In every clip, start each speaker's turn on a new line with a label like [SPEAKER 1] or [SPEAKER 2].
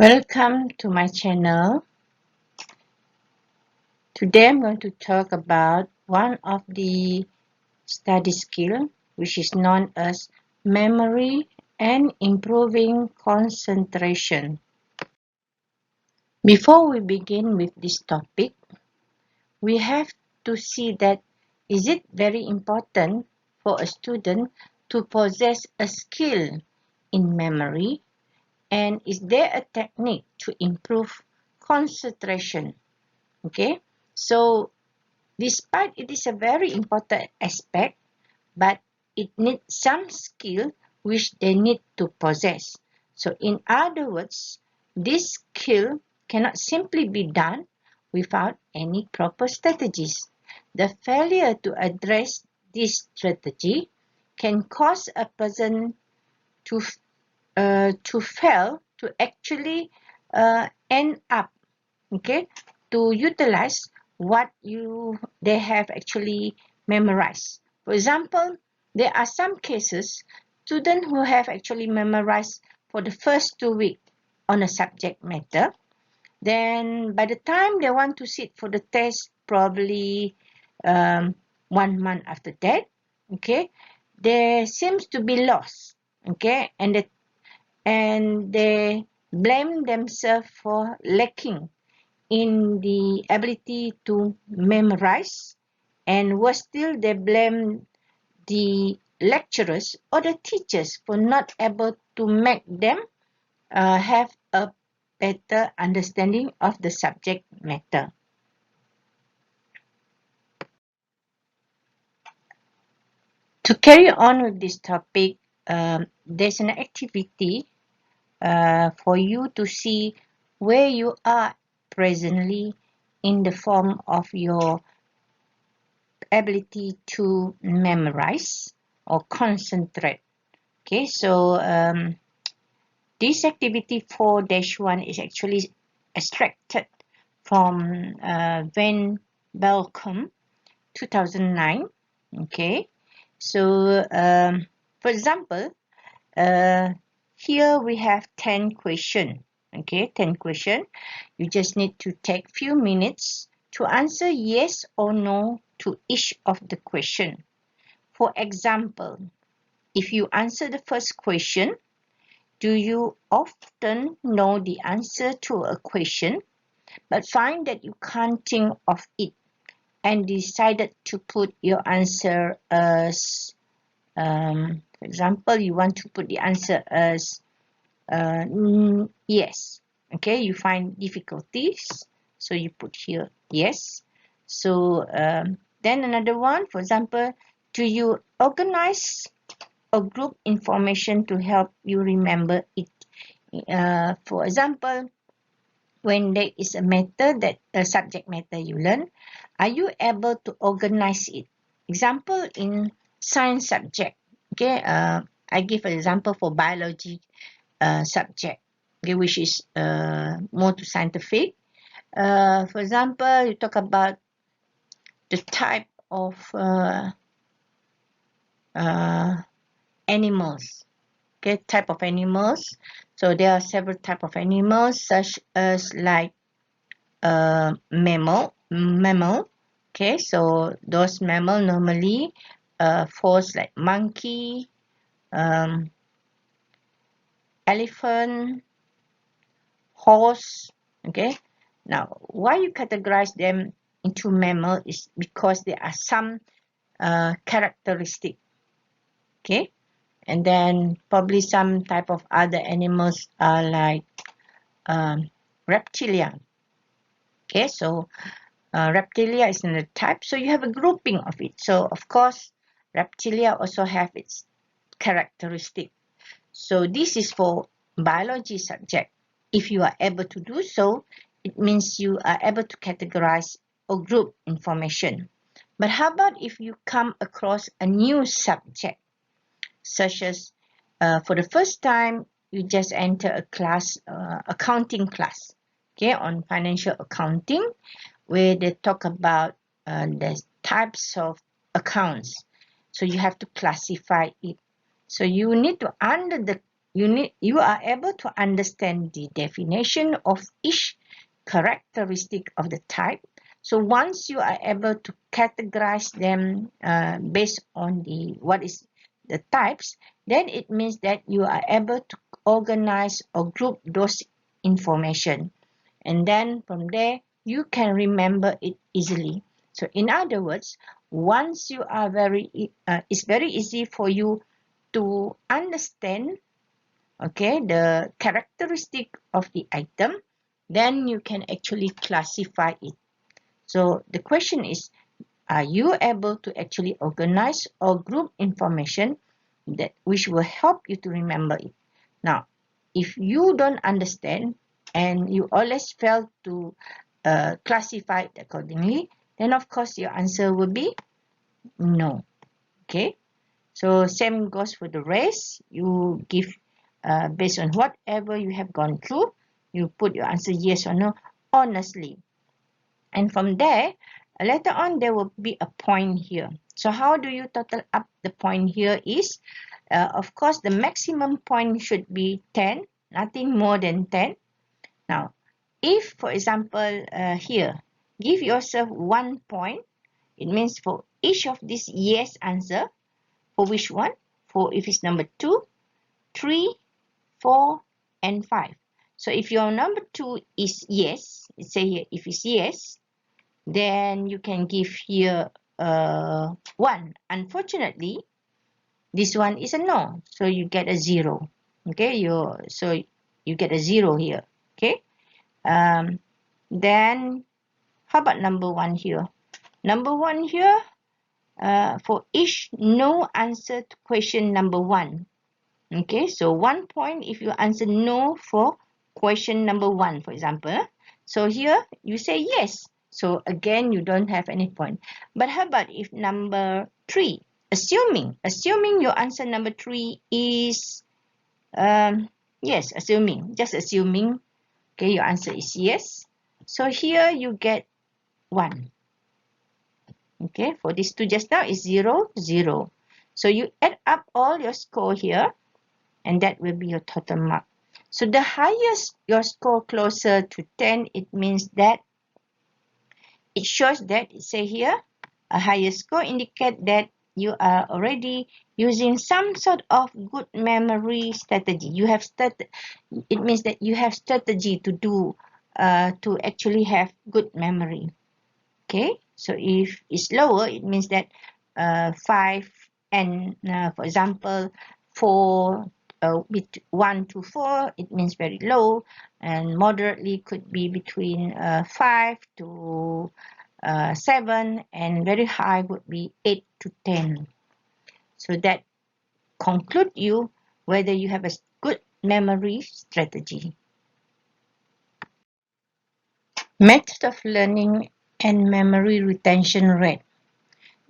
[SPEAKER 1] Welcome to my channel. Today I'm going to talk about one of the study skill which is known as memory and improving concentration. Before we begin with this topic, we have to see that is it very important for a student to possess a skill in memory, and is there a technique to improve concentration? Okay, so despite it is a very important aspect, but it needs some skill which they need to possess. So in other words, this skill cannot simply be done without any proper strategies. The failure to address this strategy can cause a person to fail to actually end up, okay, to utilize what they have actually memorized. For example, there are some cases students who have actually memorized for the first 2 weeks on a subject matter. Then by the time they want to sit for the test, probably 1 month after that, okay, they seems to be lost, okay, and they blame themselves for lacking in the ability to memorize, and worse still, they blame the lecturers or the teachers for not able to make them have a better understanding of the subject matter. To carry on with this topic, there's an activity for you to see where you are presently in the form of your ability to memorize or concentrate. Okay, so this activity 4-1 is actually extracted from Van Belkom 2009. Okay, so for example, here we have 10 questions. Okay, 10 questions. You just need to take few minutes to answer yes or no to each of the question. For example, if you answer the first question, do you often know the answer to a question but find that you can't think of it and decided to put your answer as, for example, you want to put the answer as yes. Okay, you find difficulties, so you put here yes. So then another one, for example, do you organize or group information to help you remember it? For example, when there is a matter that a subject matter you learn, are you able to organize it? Example in science subject. Okay, I give an example for biology subject, okay, which is more to scientific. For example, you talk about the type of animals. Okay, type of animals. So there are several type of animals, such as like mammal. Okay, so those mammal normally falls like monkey, elephant, horse. Okay, now why you categorize them into mammal is because there are some characteristic. Okay, and then probably some type of other animals are like reptilian. Okay, so reptilia is another type, so you have a grouping of it. So of course reptilia also have its characteristic. So this is for biology subject. If you are able to do so, it means you are able to categorize or group information. But how about if you come across a new subject, such as for the first time you just enter a class, accounting class, okay, on financial accounting, where they talk about the types of accounts. So you have to classify it. So you need to you are able to understand the definition of each characteristic of the type. So once you are able to categorize them based on what is the types, then it means that you are able to organize or group those information, and then from there you can remember it easily. So in other words, once you are it's very easy for you to understand, okay, the characteristic of the item, then you can actually classify it. So the question is, are you able to actually organize or group information that which will help you to remember it? Now, if you don't understand and you always fail to classify it accordingly, then of course your answer will be no. Okay, so same goes for the rest. You give based on whatever you have gone through, you put your answer yes or no honestly, and from there later on there will be a point here. So how do you total up the point here is, of course the maximum point should be 10, nothing more than 10. Now if for example here give yourself 1 point, it means for each of these yes answer. For which one? For if it's number 2, 3, 4, and 5. So if your number 2 is yes, let's say here if it's yes, then you can give here 1. Unfortunately, this one is a no, so you get a 0. Okay, so you get a 0 here. Okay, then how about number 1 here? Number 1 here, for each no answer to question number 1. Okay, so 1 point if you answer no for question number 1, for example. So here you say yes. So again, you don't have any point. But how about if number 3, assuming your answer number 3 is, yes, just assuming, okay, your answer is yes. So here you get 1. Okay, for these two just now is 0, 0. So you add up all your score here, and that will be your total mark. So the highest your score closer to 10, it means that it shows that, say here, a higher score indicate that you are already using some sort of good memory strategy. You have started, it means that you have strategy to do to actually have good memory. Okay, so if it's lower, it means that 5 and for example 4 with 1 to 4, it means very low, and moderately could be between 5 to 7, and very high would be 8 to 10. So that conclude you whether you have a good memory strategy. Method of learning and memory retention rate.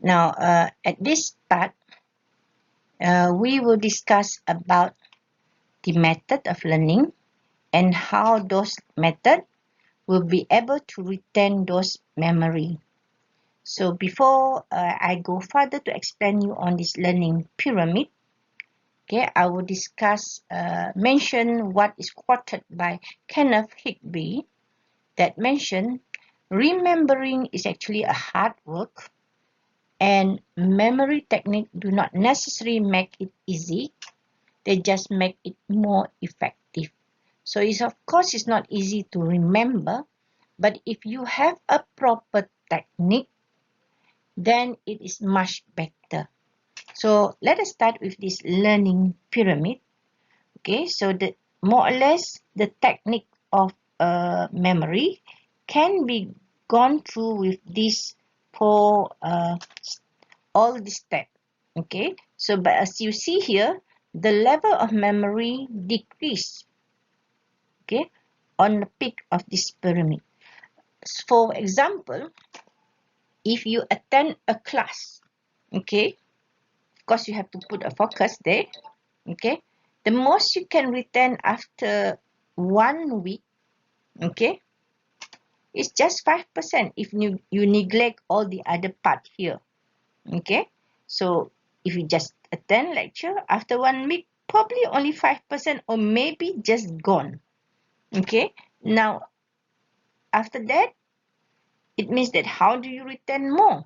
[SPEAKER 1] Now, at this part, we will discuss about the method of learning and how those methods will be able to retain those memory. So before I go further to explain you on this learning pyramid, okay, I will mention what is quoted by Kenneth Higby, that mentioned remembering is actually a hard work, and memory technique do not necessarily make it easy, they just make it more effective. So of course it's not easy to remember, but if you have a proper technique, then it is much better. So let us start with this learning pyramid. Okay, so the more or less the technique of memory can be gone through with this for all the steps. Okay, so but as you see here, the level of memory decrease, okay, on the peak of this pyramid. For example, if you attend a class, okay, of course you have to put a focus there, okay, the most you can retain after 1 week, okay, is just 5% if you neglect all the other part here. Okay, so if you just attend lecture, after 1 week probably only 5% or maybe just gone. Okay, now after that, it means that how do you retain more?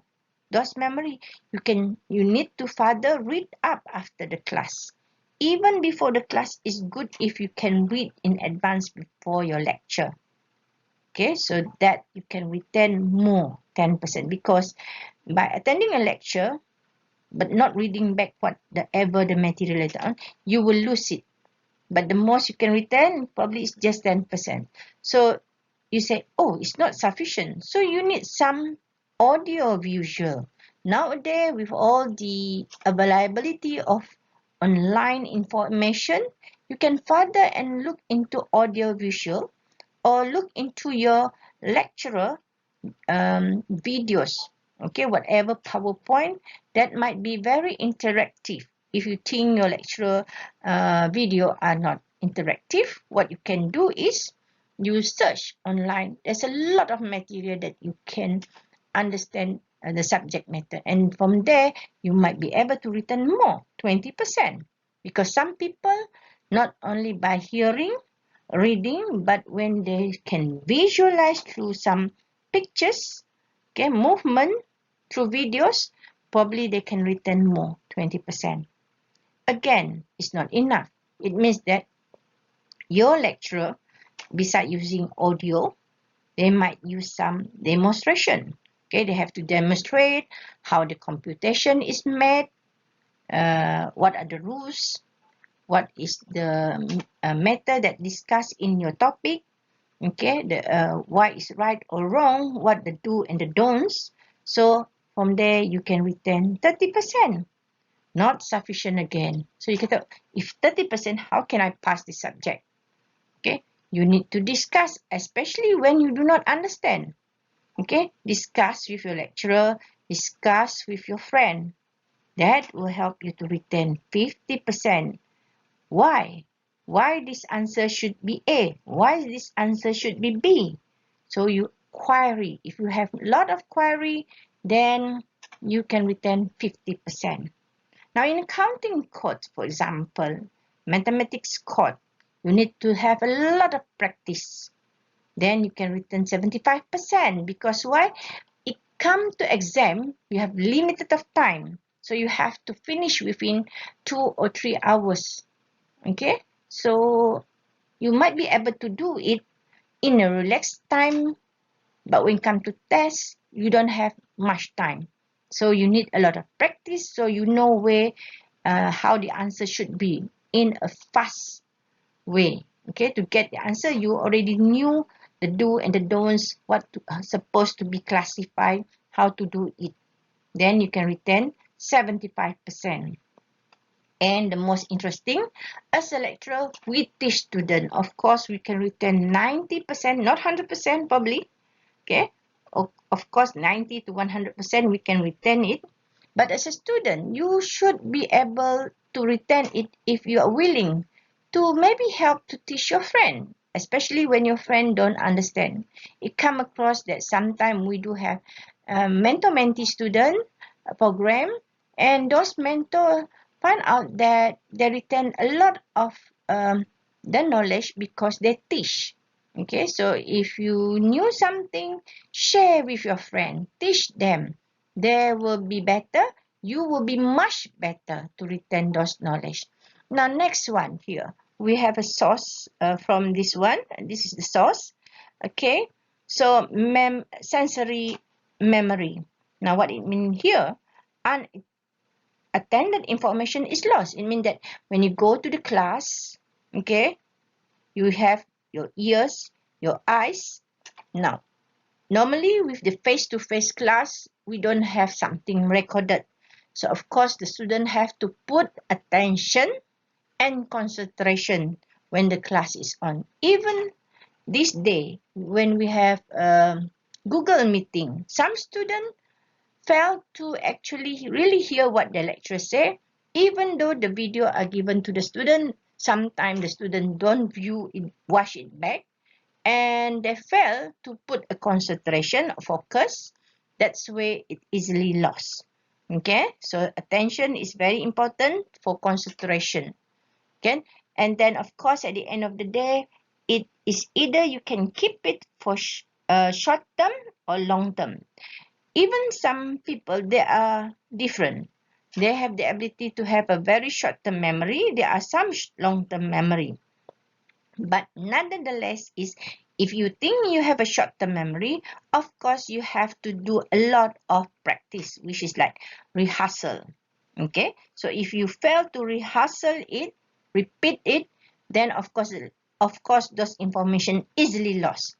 [SPEAKER 1] Those memory, you need to further read up after the class. Even before the class is good if you can read in advance before your lecture. Okay, so that you can retain more 10% because by attending a lecture but not reading back whatever the material later on, you will lose it. But the most you can retain probably is just 10%. So you say, oh, it's not sufficient. So you need some audio visual. Nowadays, with all the availability of online information, you can further and look into audio visual or look into your lecturer videos. Okay, whatever PowerPoint that might be very interactive. If you think your lecturer video are not interactive, what you can do is you search online. There's a lot of material that you can understand the subject matter, and from there you might be able to retain more 20%, because some people not only by hearing reading, but when they can visualize through some pictures, okay, movement through videos, probably they can retain more 20%. Again, it's not enough. It means that your lecturer, besides using audio, they might use some demonstration. Okay, they have to demonstrate how the computation is made, what are the rules, what is the method that discussed in your topic, okay, why is right or wrong, what the do and the don'ts. So from there you can retain 30%. Not sufficient again. So you can tell, if 30%, how can I pass this subject? Okay, you need to discuss, especially when you do not understand. Okay, discuss with your lecturer, discuss with your friend. That will help you to retain 50%. Why? Why this answer should be A? Why this answer should be B? So you query. If you have a lot of query, then you can retain 50%. Now in accounting code, for example, mathematics code, you need to have a lot of practice. Then you can retain 75%, because why? It come to exam, you have limited of time. So you have to finish within 2 or 3 hours. Okay, so you might be able to do it in a relaxed time, but when it comes to test, you don't have much time. So you need a lot of practice, so you know how the answer should be in a fast way. Okay, to get the answer, you already knew the do and the don'ts, what supposed to be classified, how to do it. Then you can retain 75%. And the most interesting, as a lecturer, we teach students. Of course, we can retain 90%, not 100% probably. Okay, of course, 90 to 100% we can retain it. But as a student, you should be able to retain it if you are willing to maybe help to teach your friend, especially when your friend don't understand. It come across that sometimes we do have mentor-mentee student program, and those mentor find out that they retain a lot of the knowledge because they teach. Okay, so if you knew something, share with your friend, teach them. They will be better. You will be much better to retain those knowledge. Now, next one here. We have a source from this one. This is the source. Okay, so sensory memory. Now, what it means here, unattended information is lost. It means that when you go to the class, okay, you have your ears, your eyes. Now, normally with the face-to-face class, we don't have something recorded. So, of course, the student have to put attention and concentration when the class is on. Even this day, when we have Google meeting, some students fail to actually really hear what the lecturer say, even though the video are given to the student. Sometimes the student don't view it, watch it back, and they fail to put a concentration, focus. That's where it easily lost. Okay, so attention is very important for concentration. Okay, and then of course at the end of the day, it is either you can keep it for short term or long term. Even some people, they are different. They have the ability to have a very short term memory. There are some long term memory. But nonetheless, is if you think you have a short term memory, of course you have to do a lot of practice, which is like rehearsal. Okay, so if you fail to rehearsal it, repeat it, then of course those information easily lost.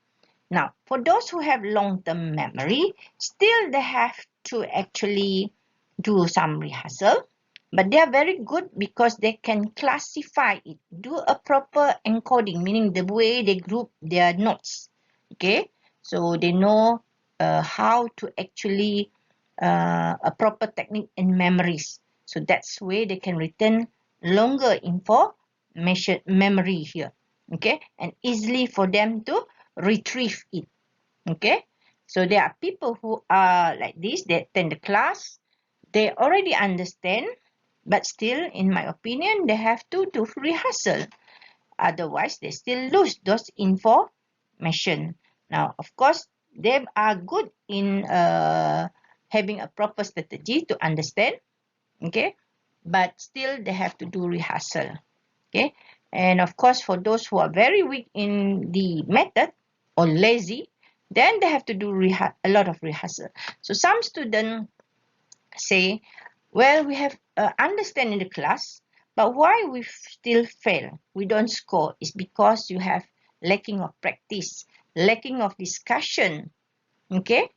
[SPEAKER 1] Now, for those who have long-term memory, still they have to actually do some rehearsal, but they are very good because they can classify it, do a proper encoding, meaning the way they group their notes. Okay, so they know how to actually a proper technique in memories. So that's way they can retain longer information memory here. Okay, and easily for them to retrieve it. Okay, so there are people who are like this. They attend the class, they already understand, but still in my opinion they have to do rehearsal, otherwise they still lose those information. Now of course they are good in having a proper strategy to understand. Okay, but still they have to do rehearsal. Okay, and of course for those who are very weak in the method or lazy, then they have to do a lot of rehearsal. So some students say, well, we have understand in the class, but why we still fail, we don't score, is because you have lacking of practice, lacking of discussion. Okay,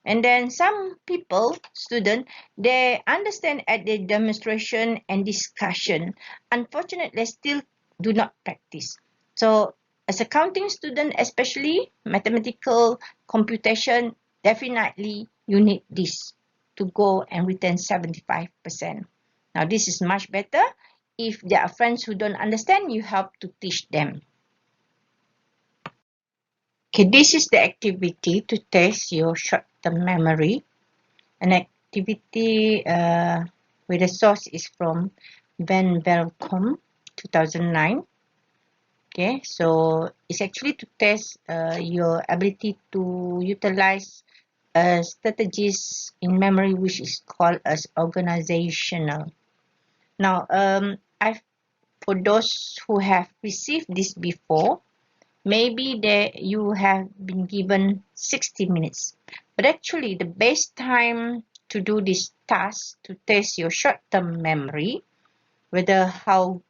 [SPEAKER 1] and then some people, student, they understand at the demonstration and discussion, unfortunately they still do not practice. So as a counting student, especially mathematical computation, definitely you need this to go and retain 75%. Now this is much better. If there are friends who don't understand, you help to teach them. Okay, this is the activity to test your short-term memory. An activity where the source is from Van Velkom 2009. Okay, so it's actually to test your ability to utilize strategies in memory, which is called as organizational. Now, for those who have received this before, maybe you have been given 60 minutes. But actually, the best time to do this task to test your short-term memory, whether how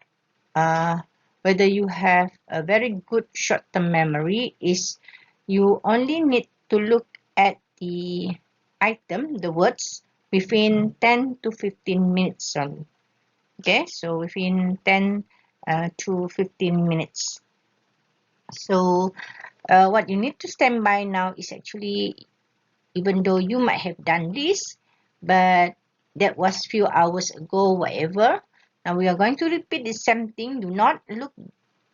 [SPEAKER 1] whether you have a very good short-term memory, is you only need to look at the item, the words, within 10 to 15 minutes only. Okay, so within 10 to 15 minutes. So what you need to stand by now is actually, even though you might have done this, but that was few hours ago, whatever. Now we are going to repeat the same thing. Do not look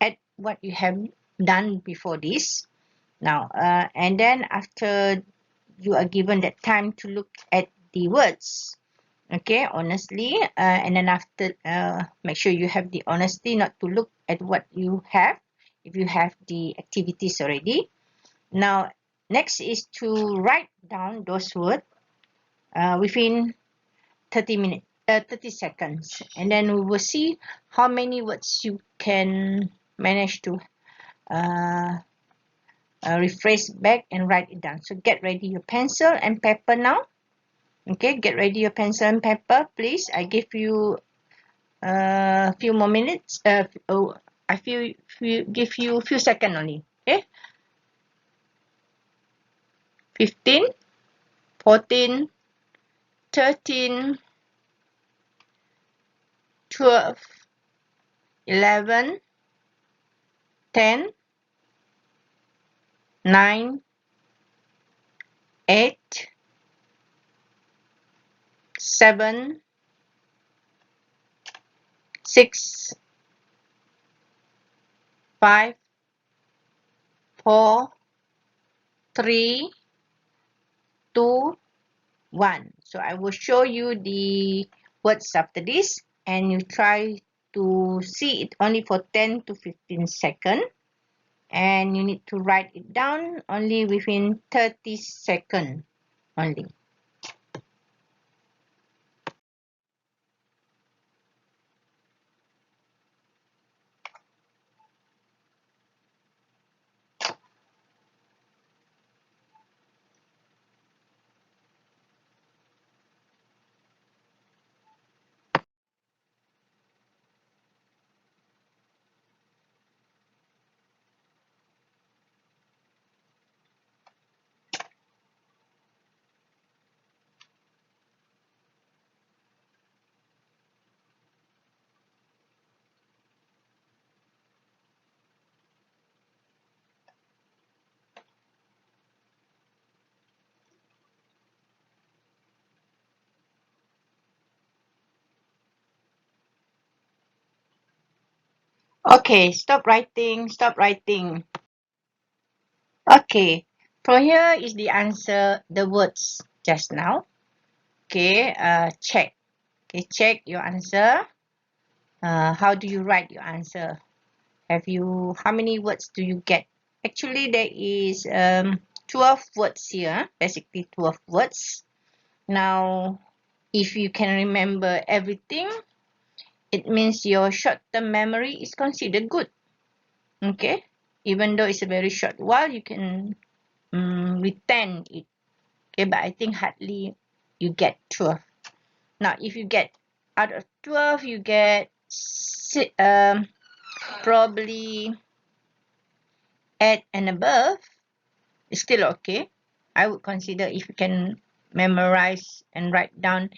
[SPEAKER 1] at what you have done before this. Now, and then after you are given that time to look at the words, okay, honestly, and then after, make sure you have the honesty not to look at what you have if you have the activities already. Now, next is to write down those words within 30 seconds, and then we will see how many words you can manage to uh, rephrase back and write it down. So get ready your pencil and paper now. Okay, get ready your pencil and paper, please. I give you a few more minutes. Give you a few seconds only. Okay, 15, 14, 13, 12, 11, 10, 9, 8, 7, 6, 5, 4, 3, 2, 1. So I will show you the words after this, and you try to see it only for 10 to 15 seconds, and you need to write it down only within 30 seconds only. Okay, stop writing, stop writing. Okay, from here is the answer, the words just now. Okay, check. Okay, check your answer. How do you write your answer? How many words do you get? Actually, there is 12 words here, basically 12 words. Now, if you can remember everything, it means your short-term memory is considered good. Okay, even though it's a very short while, you can retain it. Okay, but I think hardly you get 12. Now, if you get out of 12, you get probably 8 and above, it's still okay. I would consider if you can memorize and write down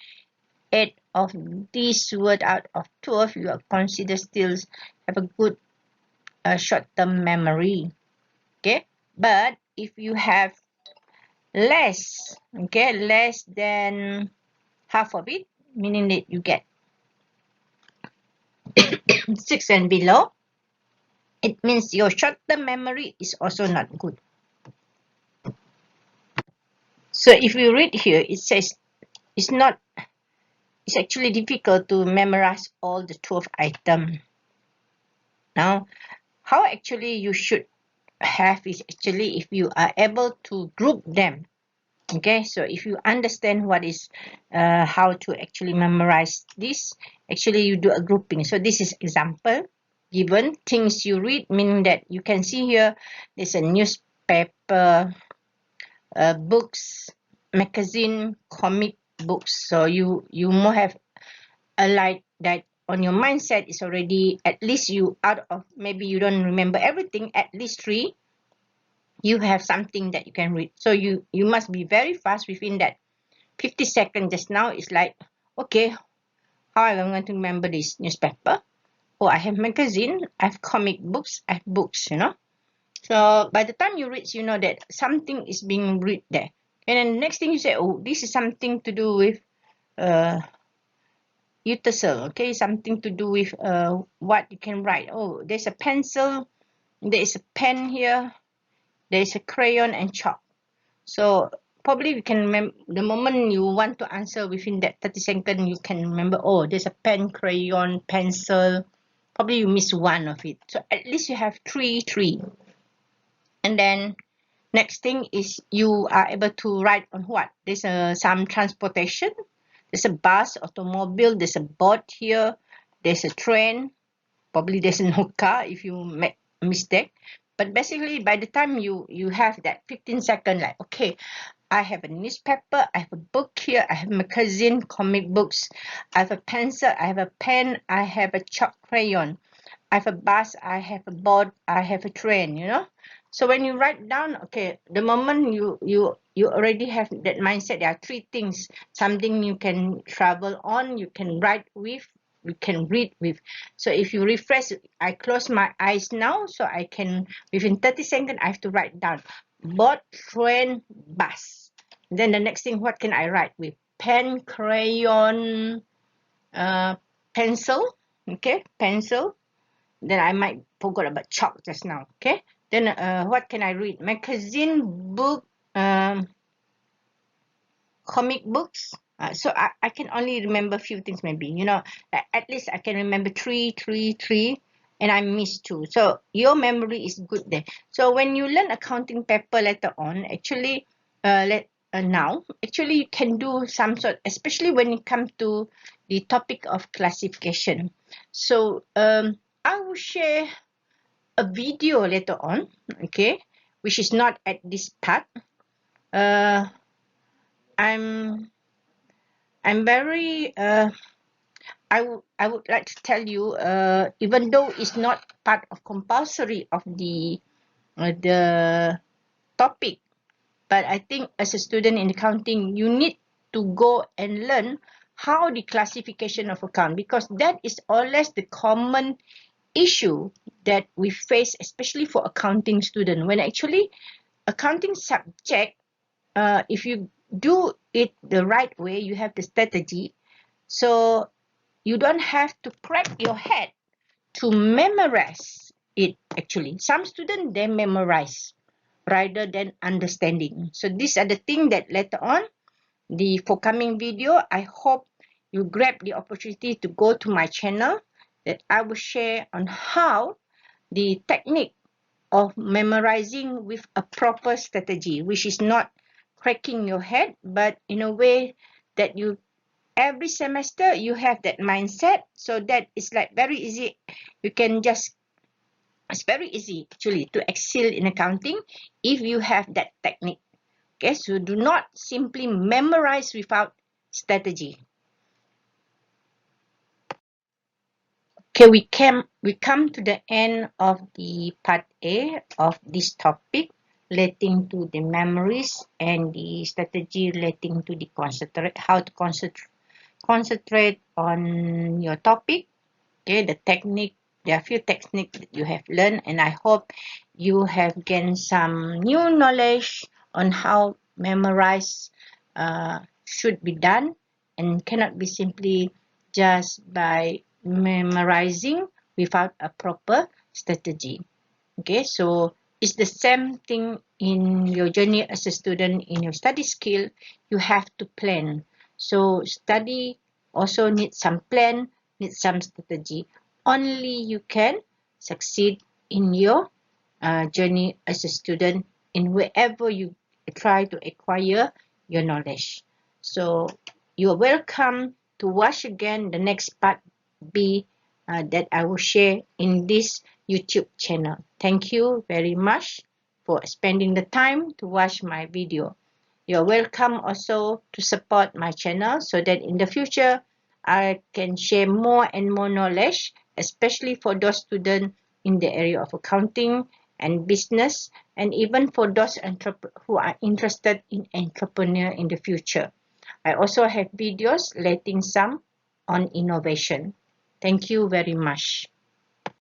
[SPEAKER 1] 8 of these words out of 12, you are considered still have a good short-term memory. Okay, but if you have less, okay, less than half of it, meaning that you get 6 and below, it means your short-term memory is also not good. So if you read here, it says it's actually difficult to memorize all the 12 items. Now, how actually you should have is actually if you are able to group them. Okay, so if you understand what is how to actually memorize this, actually you do a grouping. So this is example given things you read, meaning that you can see here there's a newspaper, books, magazine, comic books. So you more have a like that on your mindset is already at least you out of maybe you don't remember everything, at least 3 you have something that you can read. So you must be very fast within that 50 seconds. Just now is like, okay, how am I going to remember this newspaper? Oh, I have magazine, I have comic books, I have books, So by the time you reach, you know that something is being read there. And then the next thing you say, oh, this is something to do with utensil, okay, something to do with what you can write. Oh, there's a pencil, there is a pen here, there is a crayon and chalk. So probably you can remember the moment you want to answer within that 30 seconds, you can remember, oh, there's a pen, crayon, pencil. Probably you miss one of it. So at least you have three. And then next thing is you are able to write on what? There's some transportation. There's a bus, automobile, there's a boat here, there's a train. Probably there's no car if you make a mistake. But basically, by the time you have that 15 seconds, like, okay, I have a newspaper, I have a book here, I have magazine, comic books, I have a pencil, I have a pen, I have a chalk crayon, I have a bus, I have a boat, I have a train, So when you write down, okay, the moment you already have that mindset, there are 3 things, something you can travel on, you can write with, you can read with. So if you refresh, I close my eyes now, so I can, within 30 seconds, I have to write down boat, train, bus. Then the next thing, what can I write with? Pen, crayon, pencil, okay, pencil. Then I might forgot about chalk just now, okay. Then what can I read? Magazine, book, comic books. So I can only remember a few things maybe, you know, at least I can remember three, and I missed two. So your memory is good there. So when you learn accounting paper later on, actually, now, actually you can do some sort, especially when it comes to the topic of classification. So I will share a video later on, okay, which is not at this part. Uh, I'm very I would like to tell you, even though it's not part of compulsory of the topic, but I think as a student in accounting, you need to go and learn how the classification of account, because that is always the common issue that we face, especially for accounting student. When actually accounting subject, if you do it the right way, you have the strategy. So you don't have to crack your head to memorize it. Actually, some students, they memorize rather than understanding. So these are the things that later on, the forthcoming video, I hope you grab the opportunity to go to my channel, that I will share on how the technique of memorizing with a proper strategy, which is not cracking your head, but in a way that you every semester you have that mindset, so that it's like very easy. You can just, it's very easy actually to excel in accounting if you have that technique. Okay, so do not simply memorize without strategy. Okay, we come to the end of the part A of this topic, relating to the memories and the strategy relating to the concentrate, how to concentrate on your topic. Okay, the technique, there are a few techniques that you have learned, and I hope you have gained some new knowledge on how memorize should be done, and cannot be simply just by memorizing without a proper strategy. Okay, so it's the same thing in your journey as a student. In your study skill, you have to plan. So study also needs some plan, needs some strategy. Only you can succeed in your journey as a student in wherever you try to acquire your knowledge. So you're welcome to watch again the next part B that I will share in this YouTube channel. Thank you very much for spending the time to watch my video. You're welcome also to support my channel, so that in the future I can share more and more knowledge, especially for those students in the area of accounting and business, and even for those who are interested in entrepreneur in the future. I also have videos letting some on innovation. Thank you very much.